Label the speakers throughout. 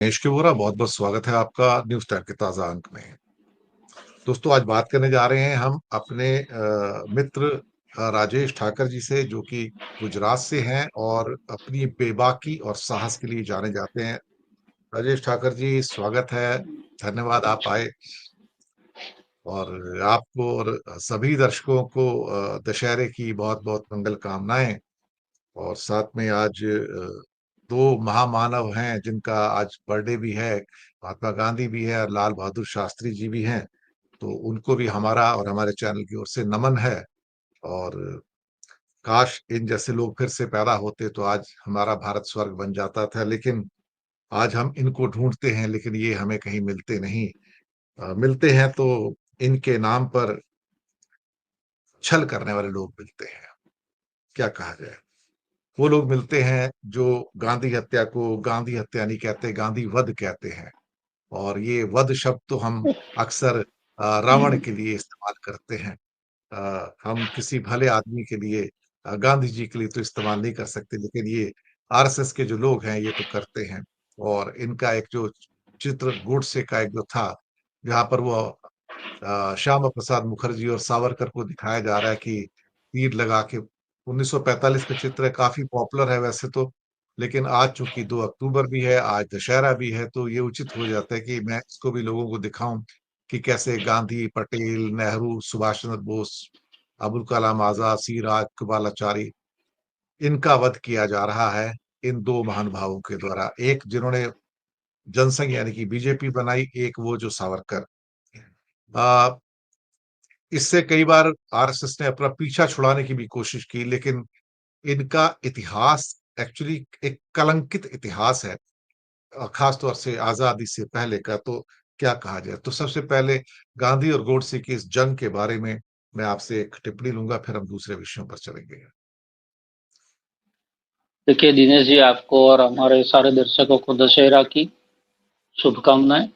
Speaker 1: रमेश के वोरा बहुत बहुत स्वागत है आपका न्यूज टाइम के ताजा अंक में। दोस्तों, आज बात करने जा रहे हैं हम अपने मित्र राजेश ठाकर जी से, जो कि गुजरात से हैं और अपनी बेबाकी और साहस के लिए जाने जाते हैं। राजेश ठाकर जी, स्वागत है। धन्यवाद आप आए। और आपको और सभी दर्शकों को दशहरे की बहुत बहुत मंगल कामनाएं। और साथ में आज दो महामानव हैं जिनका आज बर्थडे भी है। महात्मा गांधी भी है और लाल बहादुर शास्त्री जी भी हैं। तो उनको भी हमारा और हमारे चैनल की ओर से नमन है। और काश इन जैसे लोग फिर से पैदा होते तो आज हमारा भारत स्वर्ग बन जाता था। लेकिन आज हम इनको ढूंढते हैं, लेकिन ये हमें कहीं मिलते नहीं। मिलते हैं तो इनके नाम पर छल करने वाले लोग मिलते हैं। क्या कहा जाए। वो लोग मिलते हैं जो गांधी हत्या को गांधी हत्या नहीं कहते, गांधी वध कहते हैं। और ये वध शब्द तो हम अक्सर रावण के लिए इस्तेमाल करते हैं। हम किसी भले आदमी के लिए, गांधी जी के लिए तो इस्तेमाल नहीं कर सकते, लेकिन ये आरएसएस के जो लोग हैं ये तो करते हैं। और इनका एक जो चित्र गोडसे का एक जो था, जहां पर वो श्यामा प्रसाद मुखर्जी और सावरकर को दिखाया जा रहा है कि तीर लगा के। 1945 का चित्र है, काफी पॉपुलर है वैसे तो। लेकिन आज चूंकि 2 अक्टूबर भी है, आज दशहरा भी है, तो ये उचित हो जाता है कि मैं इसको भी लोगों को दिखाऊं कि कैसे गांधी, पटेल, नेहरू, सुभाष चंद्र बोस, अबुल कलाम आजाद, सी राज कृपालाचारी, इनका वध किया जा रहा है इन दो महानुभावों के द्वारा। एक जिन्होंने जनसंघ यानी कि बीजेपी बनाई, एक वो जो सावरकर। आ, इससे कई बार आरएसएस ने अपना पीछा छुड़ाने की भी कोशिश की, लेकिन इनका इतिहास एक्चुअली एक कलंकित इतिहास है। खास तौर से आजादी से पहले का तो क्या कहा जाए। तो सबसे पहले गांधी और गोडसे की इस जंग के बारे में मैं आपसे एक टिप्पणी लूंगा, फिर हम दूसरे विषयों पर चलेंगे।
Speaker 2: देखिए दिनेश जी, आपको और हमारे सारे दर्शकों को दशहरा की शुभकामनाएं।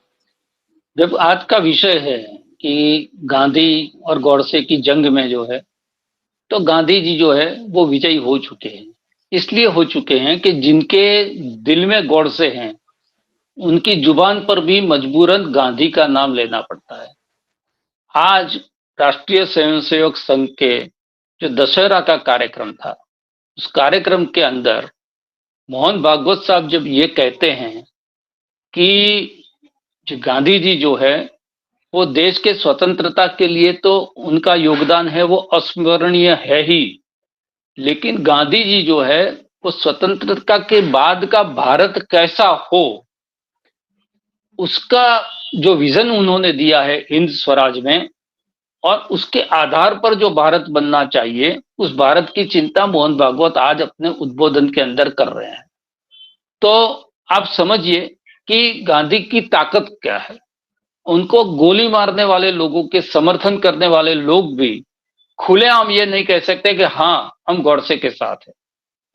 Speaker 2: जब आज का विषय है कि गांधी और गौडसे की जंग में जो है, तो गांधी जी जो है वो विजयी हो चुके हैं। इसलिए हो चुके हैं कि जिनके दिल में गौडसे हैं, उनकी जुबान पर भी मजबूरन गांधी का नाम लेना पड़ता है। आज राष्ट्रीय स्वयंसेवक संघ के जो दशहरा का कार्यक्रम था, उस कार्यक्रम के अंदर मोहन भागवत साहब जब ये कहते हैं कि जो गांधी जी जो है वो देश के स्वतंत्रता के लिए तो उनका योगदान है वो अस्मरणीय है ही, लेकिन गांधी जी जो है वो स्वतंत्रता के बाद का भारत कैसा हो, उसका जो विजन उन्होंने दिया है हिंद स्वराज में, और उसके आधार पर जो भारत बनना चाहिए, उस भारत की चिंता मोहन भागवत आज अपने उद्बोधन के अंदर कर रहे हैं। तो आप समझिए कि गांधी की ताकत क्या है। उनको गोली मारने वाले लोगों के समर्थन करने वाले लोग भी खुलेआम ये नहीं कह सकते कि हाँ हम गौडसे के साथ हैं।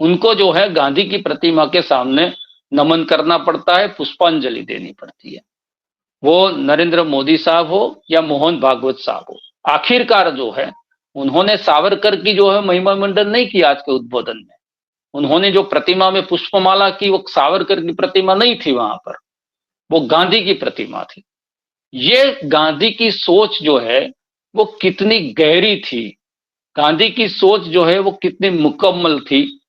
Speaker 2: उनको जो है गांधी की प्रतिमा के सामने नमन करना पड़ता है, पुष्पांजलि देनी पड़ती है। वो नरेंद्र मोदी साहब हो या मोहन भागवत साहब हो, आखिरकार जो है उन्होंने सावरकर की जो है महिमा मंडन नहीं किया आज के उद्बोधन में। उन्होंने जो प्रतिमा में पुष्पमाला की, वो सावरकर की प्रतिमा नहीं थी वहां पर, वो गांधी की प्रतिमा थी। ये गांधी की सोच जो है वो कितनी गहरी थी, गांधी की सोच जो है वो कितनी मुकम्मल थी,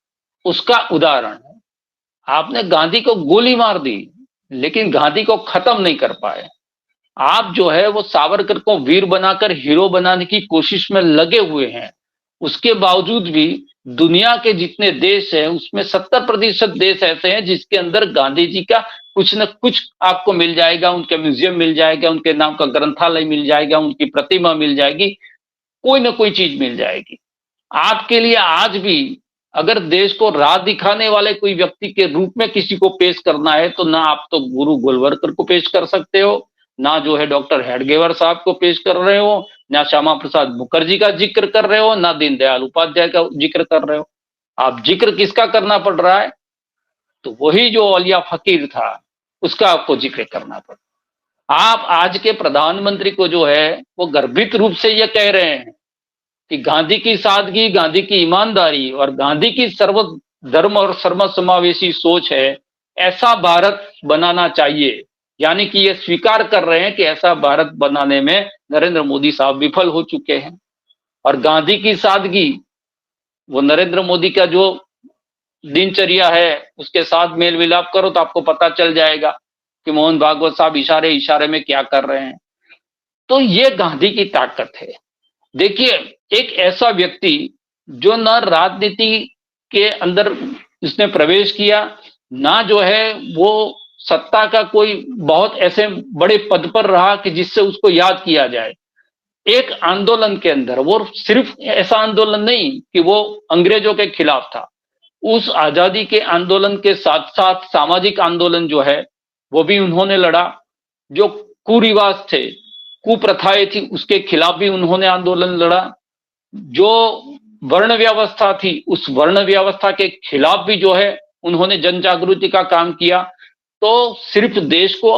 Speaker 2: उसका उदाहरण है। आपने गांधी को गोली मार दी, लेकिन गांधी को खत्म नहीं कर पाए। आप जो है वो सावरकर को वीर बनाकर हीरो बनाने की कोशिश में लगे हुए हैं। उसके बावजूद भी दुनिया के जितने देश हैं उसमें 70% देश ऐसे हैं जिसके अंदर गांधी जी का कुछ न कुछ आपको मिल जाएगा। उनके म्यूजियम मिल जाएगा, उनके नाम का ग्रंथालय मिल जाएगा, उनकी प्रतिमा मिल जाएगी, कोई ना कोई चीज मिल जाएगी। आपके लिए आज भी अगर देश को राह दिखाने वाले कोई व्यक्ति के रूप में किसी को पेश करना है, तो ना आप तो गुरु गोलवलकर को पेश कर सकते हो, ना जो है डॉक्टर हेडगेवार साहब को पेश कर रहे हो, ना श्यामा प्रसाद मुखर्जी का जिक्र कर रहे हो, ना दीनदयाल उपाध्याय का जिक्र कर रहे हो। आप जिक्र किसका करना पड़ रहा है? तो वही जो औलिया फकीर था उसका आपको जिक्र करना पड़। आप आज के प्रधानमंत्री को जो है वो गर्भित रूप से ये कह रहे हैं कि गांधी की सादगी, गांधी की ईमानदारी और गांधी की सर्व धर्म और सर्व समावेशी सोच है ऐसा भारत बनाना चाहिए, यानी कि ये स्वीकार कर रहे हैं कि ऐसा भारत बनाने में नरेंद्र मोदी साहब विफल हो चुके हैं। और गांधी की सादगी, वो नरेंद्र मोदी का जो दिनचर्या है उसके साथ मेल मिलाप करो तो आपको पता चल जाएगा कि मोहन भागवत साहब इशारे इशारे में क्या कर रहे हैं। तो ये गांधी की ताकत है। देखिए, एक ऐसा व्यक्ति जो न राजनीति के अंदर उसने प्रवेश किया, ना जो है वो सत्ता का कोई बहुत ऐसे बड़े पद पर रहा कि जिससे उसको याद किया जाए। एक आंदोलन के अंदर, वो सिर्फ ऐसा आंदोलन नहीं कि वो अंग्रेजों के खिलाफ था, उस आजादी के आंदोलन के साथ साथ सामाजिक आंदोलन जो है वो भी उन्होंने लड़ा। जो कुरिवाज थे, कुप्रथाएं थी, उसके खिलाफ भी उन्होंने आंदोलन लड़ा। जो वर्ण व्यवस्था थी, उस वर्ण व्यवस्था के खिलाफ भी जो है उन्होंने जन जागृति का काम किया। तो सिर्फ देश को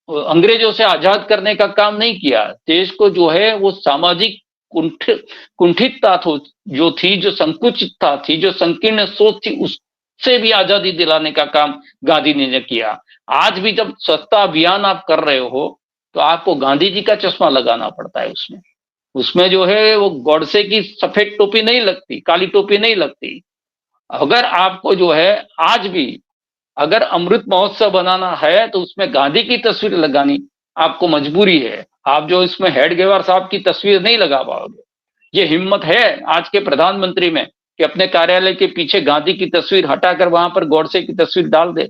Speaker 2: अंग्रेजों से आजाद करने का काम नहीं किया, देश को जो है वो सामाजिक कुंठितता जो थी, जो संकुचितता थी, जो संकीर्ण सोच थी, उससे भी आजादी दिलाने का काम गांधी ने किया। आज भी जब स्वच्छता अभियान आप कर रहे हो तो आपको गांधी जी का चश्मा लगाना पड़ता है। उसमें उसमें जो है वो गॉडसे की सफेद टोपी नहीं लगती, काली टोपी नहीं लगती। अगर आपको जो है आज भी अगर अमृत महोत्सव बनाना है तो उसमें गांधी की तस्वीर लगानी आपको मजबूरी है। आप जो इसमें हेडगेवार साहब की तस्वीर नहीं लगा पाओगे। ये हिम्मत है आज के प्रधानमंत्री में कि अपने कार्यालय के पीछे गांधी की तस्वीर हटाकर वहां पर गॉडसे की तस्वीर डाल दे।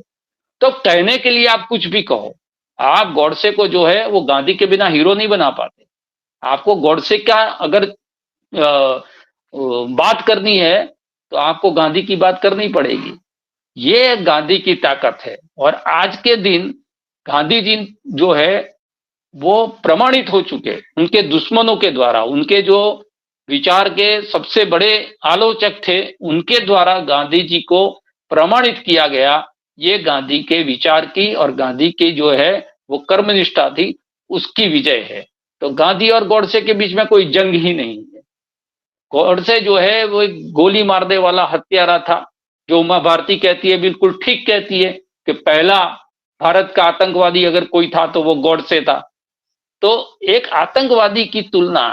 Speaker 2: तो कहने के लिए आप कुछ भी कहो, आप गॉडसे को जो है वो गांधी के बिना हीरो नहीं बना पाते। आपको गॉडसे का अगर बात करनी है तो आपको गांधी की बात करनी पड़ेगी। ये गांधी की ताकत है। और आज के दिन गांधी जी जो है वो प्रमाणित हो चुके उनके दुश्मनों के द्वारा, उनके जो विचार के सबसे बड़े आलोचक थे उनके द्वारा गांधी जी को प्रमाणित किया गया। ये गांधी के विचार की और गांधी की जो है वो कर्मनिष्ठा थी, उसकी विजय है। तो गांधी और गॉडसे के बीच में कोई जंग ही नहीं है। गॉडसे जो है वो एक गोली मारने वाला हत्यारा था। जो उमा भारती कहती है बिल्कुल ठीक कहती है कि पहला भारत का आतंकवादी अगर कोई था तो वो गॉडसे था। तो एक आतंकवादी की तुलना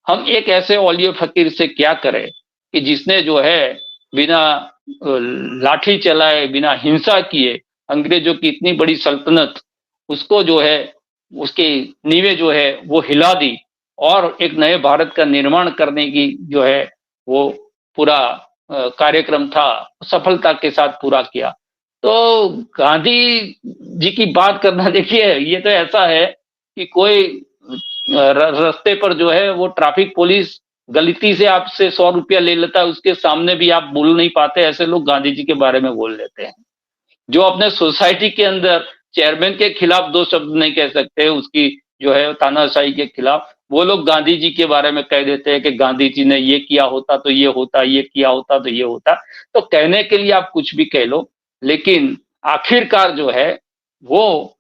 Speaker 2: हम एक ऐसे औलिया फकीर से क्या करें कि जिसने जो है बिना लाठी चलाए, बिना हिंसा किए अंग्रेजों की इतनी बड़ी सल्तनत, उसको जो है उसकी नींवें जो है वो हिला दी और एक नए भारत का निर्माण करने की जो है वो पूरा कार्यक्रम था सफलता के साथ पूरा किया। तो गांधी जी की बात करना, देखिए ये तो ऐसा है कि कोई रास्ते पर जो है वो ट्रैफिक पुलिस गलती से आपसे 100 रुपया ले लेता है, उसके सामने भी आप बोल नहीं पाते, ऐसे लोग गांधी जी के बारे में बोल लेते हैं। जो अपने सोसाइटी के अंदर चेयरमैन के खिलाफ दो शब्द नहीं कह सकते, उसकी जो है तानाशाही के खिलाफ, वो लोग गांधी जी के बारे में कह देते हैं कि गांधी जी ने ये किया होता तो ये होता, ये किया होता तो ये होता। तो कहने के लिए आप कुछ भी कह लो, लेकिन आखिरकार जो है वो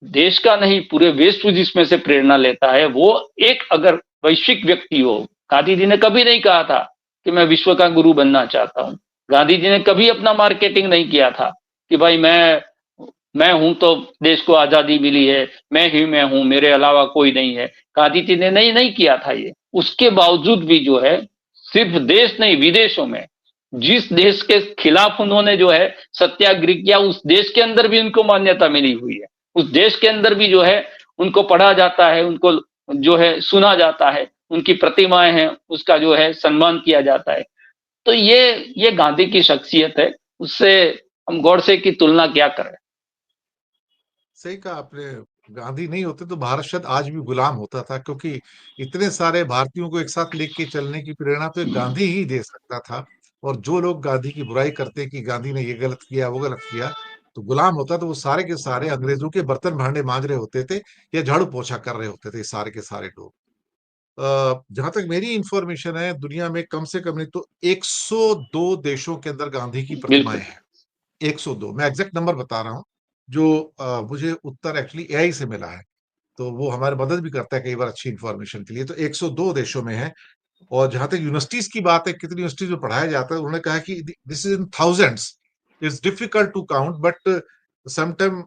Speaker 2: देश का नहीं पूरे विश्व जिसमें से प्रेरणा लेता है वो एक अगर वैश्विक व्यक्ति हो। गांधी जी ने कभी नहीं कहा था कि मैं विश्व का गुरु बनना चाहता हूं। गांधी जी ने कभी अपना मार्केटिंग नहीं किया था कि भाई मैं हूं तो देश को आजादी मिली है, मैं ही मैं हूं, मेरे अलावा कोई नहीं है। गांधी जी ने नहीं किया था ये। उसके बावजूद भी जो है सिर्फ देश नहीं विदेशों में जिस देश के खिलाफ उन्होंने जो है सत्याग्रह किया, उस देश के अंदर भी उनको मान्यता मिली हुई है। उस देश के अंदर भी जो है उनको पढ़ा जाता है, उनको जो है सुना जाता है, उनकी प्रतिमाएं हैं, उसका जो है सम्मान किया जाता है। तो ये गांधी की शख्सियत है, उससे हम गॉडसे की तुलना क्या करें।
Speaker 1: सही कहा आपने। गांधी नहीं होते तो भारत शायद आज भी गुलाम होता था, क्योंकि इतने सारे भारतीयों को एक साथ लेके चलने की प्रेरणा तो एक गांधी ही दे सकता था। और जो लोग गांधी की बुराई करते कि गांधी ने ये गलत किया वो गलत किया, तो गुलाम होता तो वो सारे के सारे अंग्रेजों के बर्तन भांडे मांज रहे होते थे या झाड़ू पोछा कर रहे होते थे, सारे के सारे लोग। जहां तक मेरी इंफॉर्मेशन है, दुनिया में कम से कम नहीं तो 102 देशों के अंदर गांधी की प्रतिमाएं
Speaker 2: बिल्कुल।
Speaker 1: हैं। 102, मैं एग्जैक्ट नंबर बता रहा हूँ, जो मुझे उत्तर एक्चुअली एआई से मिला है, तो वो हमारी मदद भी करता है कई बार अच्छी इंफॉर्मेशन के लिए। तो 102 देशों में है। और जहां तक यूनिवर्सिटीज की बात है, कितनी यूनिवर्सिटीज में पढ़ाया जाता है, उन्होंने कहा कि this is in thousands, it's difficult to count, but sometime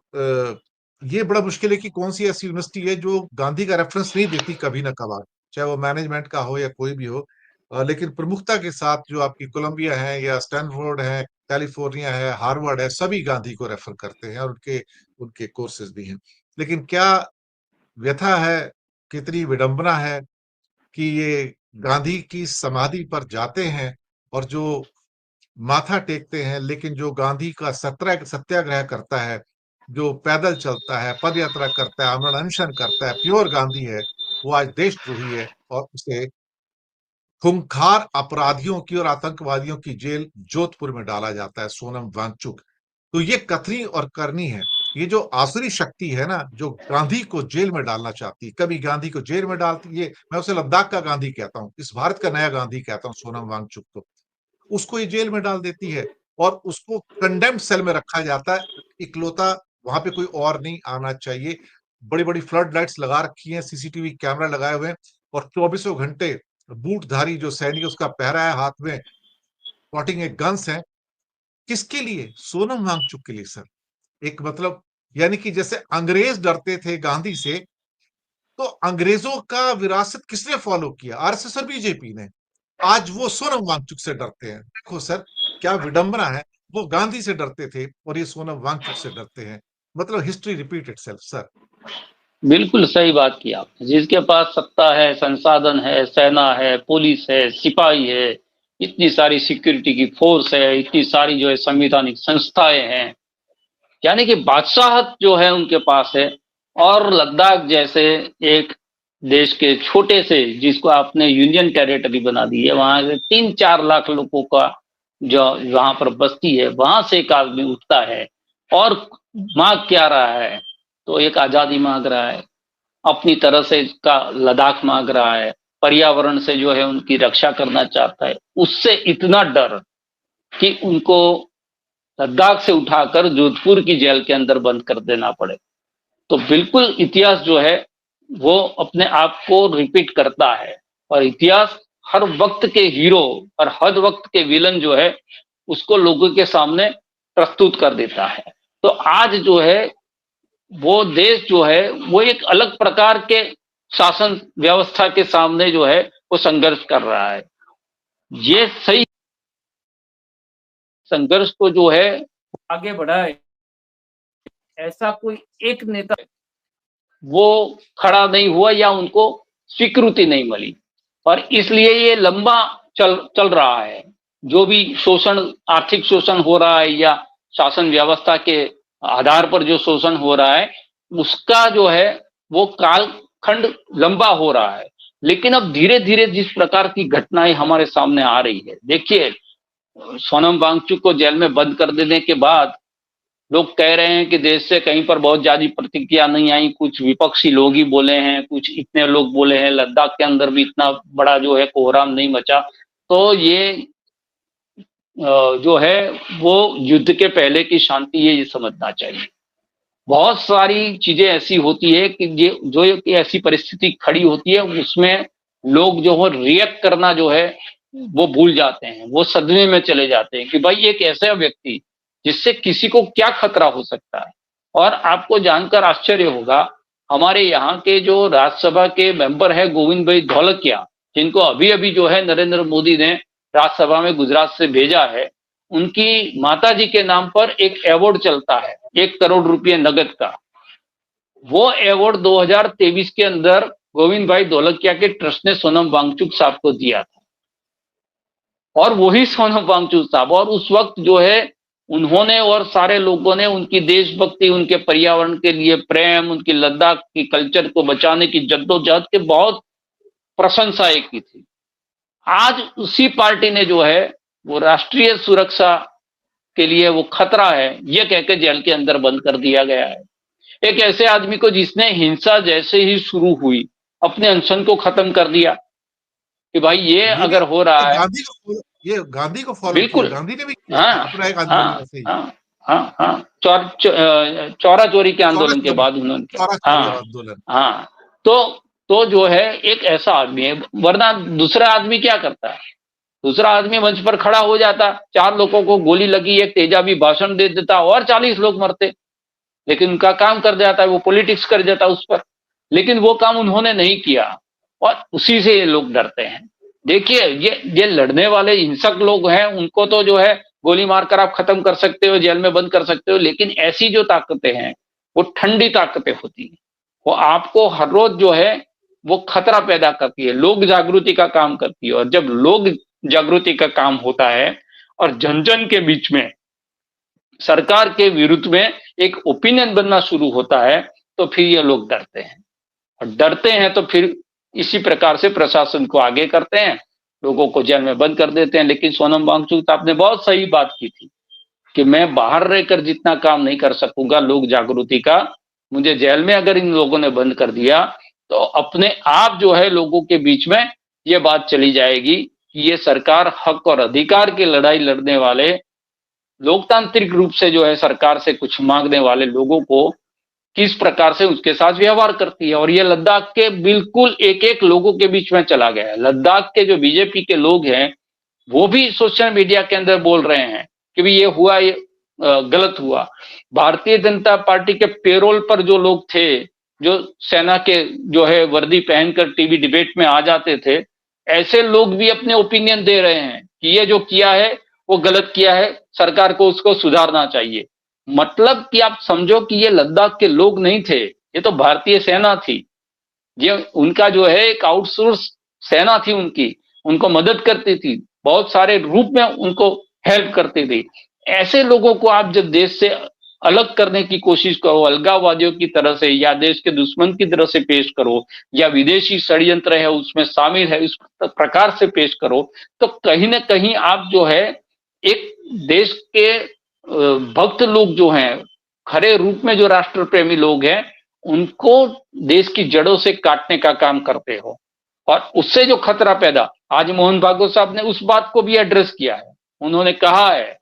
Speaker 1: ये बड़ा मुश्किल है कि कौन सी ऐसी यूनिवर्सिटी है जो गांधी का रेफरेंस नहीं देती कभी ना कभार, चाहे वो मैनेजमेंट का हो या कोई भी हो। लेकिन प्रमुखता के साथ जो आपकी कोलंबिया है या स्टैनफोर्ड है, कैलिफोर्निया है, हार्वर्ड है, सभी गांधी को रेफर करते हैं और उनके उनके कोर्सेज भी हैं। लेकिन क्या व्यथा है, कितनी विडंबना है कि ये गांधी की समाधि पर जाते हैं और जो माथा टेकते हैं, लेकिन जो गांधी का सत्याग्रह करता है, जो पैदल चलता है, पद यात्रा करता है, आमरण अनशन करता है, प्योर गांधी है, वो आज देशद्रोही है और उसे खूंखार अपराधियों की और आतंकवादियों की जेल जोधपुर में डाला जाता है, सोनम वांगचुक। तो ये कथनी और करनी है। ये जो आसुरी शक्ति है ना, जो गांधी को जेल में डालना चाहती है, कभी गांधी को जेल में डालती है, मैं उसे लद्दाख का गांधी कहता हूँ, इस भारत का नया गांधी कहता हूँ सोनम वांगचुक को। उसको ये जेल में डाल देती है और उसको कंडेम्ड सेल में रखा जाता है। इकलौता वहां पे कोई और नहीं आना चाहिए। बड़ी बड़ी फ्लड लाइट्स लगा रखी हैं, सीसीटीवी कैमरा लगाए हुए हैं और चौबीसों घंटे बूटधारी जो सैनिक उसका पहरा है, हाथ में पॉटिंग एक गन्स है। किसके लिए? सोनम वांगचुक के लिए सर। एक मतलब यानी कि जैसे अंग्रेज डरते थे गांधी से, तो अंग्रेजों का विरासत किसने फॉलो किया? आरएसएस और बीजेपी ने। आज वो सोनम वांगचुक से डरते हैं। देखो सर, क्या विडंबना है। वो गांधी से डरते थे और ये सोनम वांगचुक से डरते हैं। मतलब हिस्ट्री रिपीट इटसेल्फ सर।
Speaker 2: बिल्कुल सही बात की आपने। जिसके पास सत्ता है, संसाधन है, सेना है, पुलिस है, सिपाही है, इतनी सारी सिक्योरिटी की फोर्स है, इतनी सारी जो है संवैधानिक संस्थाएं हैं, यानी कि बादशाहत जो है उनके पास है। और लद्दाख जैसे एक देश के छोटे से, जिसको आपने यूनियन टेरिटरी बना दी है, वहां से 3-4 लाख लोगों का जो वहां पर बस्ती है, वहां से एक आदमी उठता है और मांग क्या रहा है? तो एक आजादी मांग रहा है, अपनी तरह से का लद्दाख मांग रहा है, पर्यावरण से जो है उनकी रक्षा करना चाहता है। उससे इतना डर कि उनको लद्दाख से उठाकर जोधपुर की जेल के अंदर बंद कर देना पड़े। तो बिल्कुल इतिहास जो है वो अपने आप को रिपीट करता है। और इतिहास हर वक्त के हीरो और हर वक्त के विलन जो है उसको लोगों के सामने प्रस्तुत कर देता है। तो आज जो है वो देश जो है वो एक अलग प्रकार के शासन व्यवस्था के सामने जो है वो संघर्ष कर रहा है। ये सही संघर्ष को जो है आगे बढ़ाए, ऐसा कोई एक नेता वो खड़ा नहीं हुआ या उनको स्वीकृति नहीं मिली। और इसलिए ये लंबा चल रहा है। जो भी शोषण, आर्थिक शोषण हो रहा है या शासन व्यवस्था के आधार पर जो शोषण हो रहा है, उसका जो है वो कालखंड लंबा हो रहा है। लेकिन अब धीरे धीरे जिस प्रकार की घटनाएं हमारे सामने आ रही है, देखिए सोनम वांगचुक को जेल में बंद कर देने के बाद लोग कह रहे हैं कि देश से कहीं पर बहुत ज्यादा प्रतिक्रिया नहीं आई। कुछ विपक्षी लोग ही बोले हैं, कुछ इतने लोग बोले हैं, लद्दाख के अंदर भी इतना बड़ा जो है कोहराम नहीं मचा। तो ये जो है वो युद्ध के पहले की शांति है, ये समझना चाहिए। बहुत सारी चीजें ऐसी होती है कि ये जो ऐसी परिस्थिति खड़ी होती है उसमें लोग जो है रिएक्ट करना जो है वो भूल जाते हैं, वो सदमे में चले जाते हैं कि भाई एक ऐसा व्यक्ति जिससे किसी को क्या खतरा हो सकता है। और आपको जानकर आश्चर्य होगा, हमारे यहाँ के जो राज्यसभा के मेंबर है गोविंद भाई धौलकिया, जिनको अभी अभी जो है नरेंद्र मोदी ने राज्यसभा में गुजरात से भेजा है, उनकी माताजी के नाम पर एक अवार्ड चलता है 1 करोड़ रुपये नगद का। वो अवार्ड 2023 के अंदर गोविंद भाई धौलकिया के ट्रस्ट ने सोनम वांगचुक साहब को दिया था। और वही सोनम वांगचुक साहब, और उस वक्त जो है उन्होंने और सारे लोगों ने उनकी देशभक्ति, उनके पर्यावरण के लिए प्रेम, उनकी लद्दाख की कल्चर को बचाने की जद्दोजहद के बहुत प्रशंसा की थी। आज उसी पार्टी ने जो है वो राष्ट्रीय सुरक्षा के लिए वो खतरा है ये कहकर जेल के अंदर बंद कर दिया गया है। एक ऐसे आदमी को जिसने हिंसा जैसे ही शुरू हुई अपने अनशन को खत्म कर दिया कि भाई ये
Speaker 1: ये भी
Speaker 2: अगर हो रहा है।
Speaker 1: गांधी को फॉलो किया,
Speaker 2: बिल्कुल।
Speaker 1: गांधी ने भी किया था
Speaker 2: हाँ
Speaker 1: अपना एक आंदोलन
Speaker 2: हाँ
Speaker 1: ऐसे ही।
Speaker 2: हाँ हाँ हाँ, चौरा चोरी के
Speaker 1: चौरा
Speaker 2: आंदोलन के
Speaker 1: चौरी,
Speaker 2: बाद उन्होंने किया।
Speaker 1: चौरा चौरी
Speaker 2: हाँ
Speaker 1: आंदोलन।
Speaker 2: हाँ। तो तो जो है एक ऐसा आदमी है, वरना दूसरा आदमी क्या करता है? दूसरा आदमी मंच पर खड़ा हो जाता, 4 लोगों को गोली लगी, एक तेजाबी भाषण दे देता और 40 लोग मरते। लेकिन उनका काम कर जाता है, वो पॉलिटिक्स कर जाता है उस पर, लेकिन वो काम उन्होंने नहीं किया और उसी से ये लोग डरते हैं। देखिए ये लड़ने वाले हिंसक लोग हैं, उनको तो जो है गोली मारकर आप खत्म कर सकते हो, जेल में बंद कर सकते हो, लेकिन ऐसी जो ताकतें हैं वो ठंडी ताकतें होती हैं, वो आपको हर रोज जो है वो खतरा पैदा करती है, लोक जागृति का काम करती है। और जब लोक जागृति का काम होता है और जन जन के बीच में सरकार के विरुद्ध में एक ओपिनियन बनना शुरू होता है, तो फिर ये लोग डरते हैं, और डरते हैं तो फिर इसी प्रकार से प्रशासन को आगे करते हैं, लोगों को जेल में बंद कर देते हैं। लेकिन सोनम वांगचुक, आपने बहुत सही बात की थी कि मैं बाहर रहकर जितना काम नहीं कर सकूंगा लोक जागृति का, मुझे जेल में अगर इन लोगों ने बंद कर दिया तो अपने आप जो है लोगों के बीच में ये बात चली जाएगी कि ये सरकार हक और अधिकार की लड़ाई लड़ने वाले, लोकतांत्रिक रूप से जो है सरकार से कुछ मांगने वाले लोगों को किस प्रकार से उसके साथ व्यवहार करती है। और ये लद्दाख के बिल्कुल एक एक लोगों के बीच में चला गया है। लद्दाख के जो बीजेपी के लोग हैं वो भी सोशल मीडिया के अंदर बोल रहे हैं कि भी ये हुआ, ये गलत हुआ। भारतीय जनता पार्टी के पेरोल पर जो लोग थे, जो सेना के जो है वर्दी पहनकर टीवी डिबेट में आ जाते थे, ऐसे लोग भी अपने ओपिनियन दे रहे हैं कि ये जो किया है वो गलत किया है, सरकार को उसको सुधारना चाहिए। मतलब कि आप समझो कि ये लद्दाख के लोग नहीं थे, ये तो भारतीय सेना थी। ये उनका जो है एक आउटसोर्स सेना थी उनकी, उनको मदद करती थी, बहुत सारे रूप में उनको हेल्प करती थी। ऐसे लोगों को आप जब देश से अलग करने की कोशिश करो, अलगाववादियों की तरह से या देश के दुश्मन की तरह से पेश करो, या विदेशी षड्यंत्र है उसमें शामिल है इस प्रकार से पेश करो, तो कहीं ना कहीं आप जो है एक देश के भक्त लोग जो हैं, खरे रूप में जो राष्ट्र प्रेमी लोग हैं, उनको देश की जड़ों से काटने का काम करते हो। और उससे जो खतरा पैदा, आज मोहन भागवत साहब ने उस बात को भी एड्रेस किया है। उन्होंने कहा है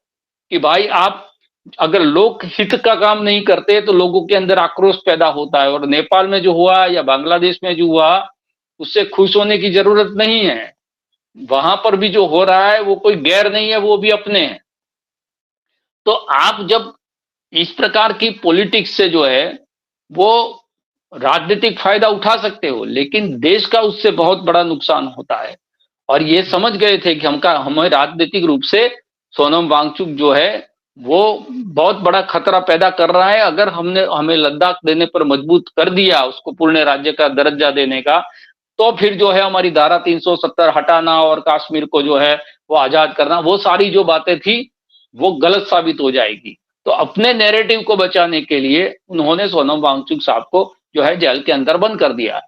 Speaker 2: कि भाई आप अगर लोक हित का काम नहीं करते तो लोगों के अंदर आक्रोश पैदा होता है, और नेपाल में जो हुआ या बांग्लादेश में जो हुआ उससे खुश होने की जरूरत नहीं है। वहां पर भी जो हो रहा है वो कोई गैर नहीं है, वो भी अपने हैं। तो आप जब इस प्रकार की पॉलिटिक्स से जो है वो राजनीतिक फायदा उठा सकते हो, लेकिन देश का उससे बहुत बड़ा नुकसान होता है। और ये समझ गए थे कि हमें राजनीतिक रूप से सोनम वांगचुक जो है वो बहुत बड़ा खतरा पैदा कर रहा है। अगर हमें लद्दाख देने पर मजबूत कर दिया, उसको पूर्ण राज्य का दर्जा देने का, तो फिर जो है हमारी धारा 370 हटाना और कश्मीर को जो है वो आजाद करना, वो सारी जो बातें थी वो गलत साबित हो जाएगी। तो अपने नैरेटिव को बचाने के लिए उन्होंने सोनम वांगचुक साहब को जो है जेल के अंदर बंद कर दिया।